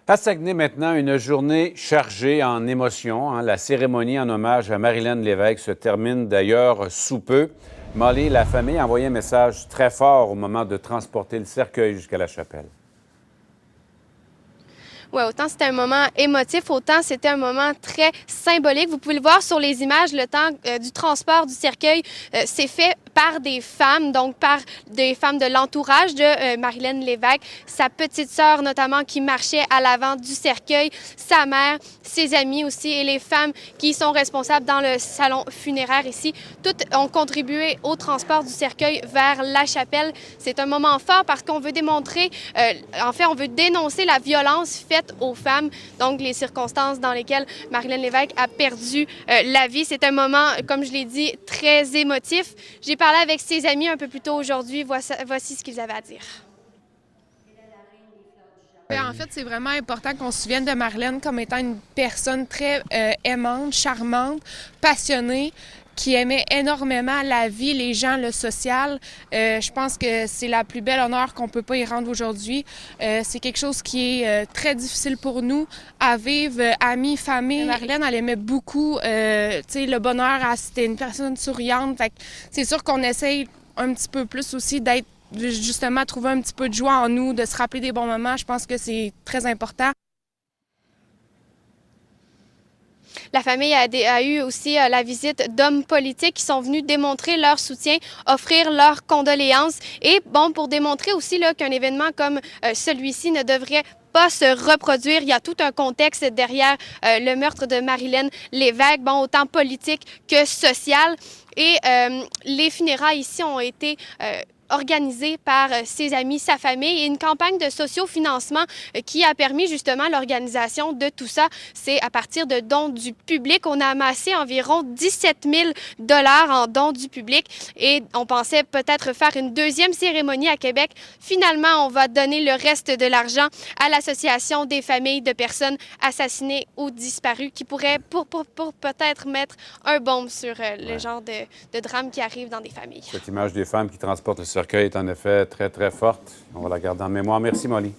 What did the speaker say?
À Saguenay maintenant, une journée chargée en émotions. La cérémonie en hommage à Marilyn Lévesque se termine d'ailleurs sous peu. Molly, la famille a envoyé un message très fort au moment de transporter le cercueil jusqu'à la chapelle. Oui, autant c'était un moment émotif, autant c'était un moment très symbolique. Vous pouvez le voir sur les images, le temps du transport du cercueil, c'est fait par des femmes, donc par des femmes de l'entourage de Marilyn Lévesque, sa petite sœur notamment qui marchait à l'avant du cercueil, sa mère, ses amis aussi et les femmes qui sont responsables dans le salon funéraire ici. Toutes ont contribué au transport du cercueil vers la chapelle. C'est un moment fort parce qu'on veut démontrer, en fait, on veut dénoncer la violence faite aux femmes, donc les circonstances dans lesquelles Marilyn Lévesque a perdu la vie. C'est un moment, comme je l'ai dit, très émotif. J'ai parlé avec ses amis un peu plus tôt aujourd'hui. Voici ce qu'ils avaient à dire. En fait, c'est vraiment important qu'on se souvienne de Marilyn comme étant une personne très aimante, charmante, passionnée, qui aimait énormément la vie, les gens, le social. Je pense que c'est la plus belle honneur qu'on peut pas y rendre aujourd'hui. C'est quelque chose qui est très difficile pour nous à vivre, amis, famille. Marilyn, elle aimait beaucoup, le bonheur. C'était une personne souriante. Fait que c'est sûr qu'on essaye un petit peu plus aussi d'être justement trouver un petit peu de joie en nous, de se rappeler des bons moments. Je pense que c'est très important. La famille a eu aussi la visite d'hommes politiques qui sont venus démontrer leur soutien, offrir leurs condoléances et pour démontrer aussi qu'un événement comme celui-ci ne devrait pas se reproduire. Il y a tout un contexte derrière le meurtre de Marilyn Lévesque, autant politique que social. Et les funérailles ici ont été organisée par ses amis, sa famille et une campagne de sociofinancement qui a permis justement l'organisation de tout ça. C'est à partir de dons du public. On a amassé environ 17 000 $ en dons du public et on pensait peut-être faire une deuxième cérémonie à Québec. Finalement, on va donner le reste de l'argent à l'Association des familles de personnes assassinées ou disparues qui pourrait pour peut-être mettre un baume sur le genre de drame qui arrive dans des familles. Cette image des femmes qui transportent le cercueil est en effet très, très forte. On va la garder en mémoire. Merci, Molly.